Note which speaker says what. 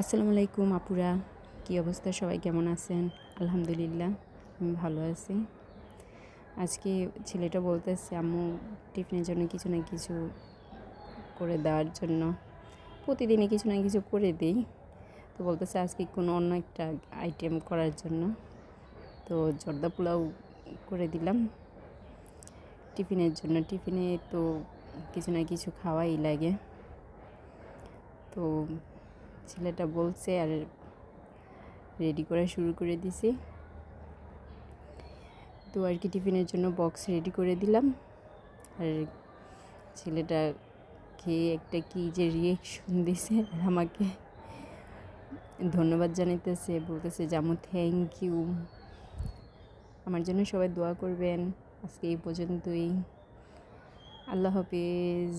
Speaker 1: আসসালামু আলাইকুম আপুরা, কী অবস্থা? সবাই কেমন আছেন? আলহামদুলিল্লাহ আমি ভালো আছি। আজকে ছেলেটা বলতেছে আম্মু টিফিনের জন্য কিছু না কিছু করে দেওয়ার জন্য। প্রতিদিনই কিছু না কিছু করে দিই, তো বলতেছে আজকে কোনো অন্য একটা আইটেম করার জন্য। তো জর্দা পোলাও করে দিলাম টিফিনের জন্য। টিফিনে তো কিছু না কিছু খাওয়াই লাগে। তো ছেলেটা বলছে আর রেডি করা শুরু করে দিছি। তো আর কি টিফিনের জন্য বক্স রেডি করে দিলাম। আর ছেলেটা খেয়ে একটা কী যে রিয়েকশন দিছে, আর আমাকে ধন্যবাদ জানাইতেছে, বলতেছে জামু থ্যাংক ইউ। আমার জন্য সবাই দোয়া করবেন। আজকে এই পর্যন্তই। আল্লাহ হাফিজ।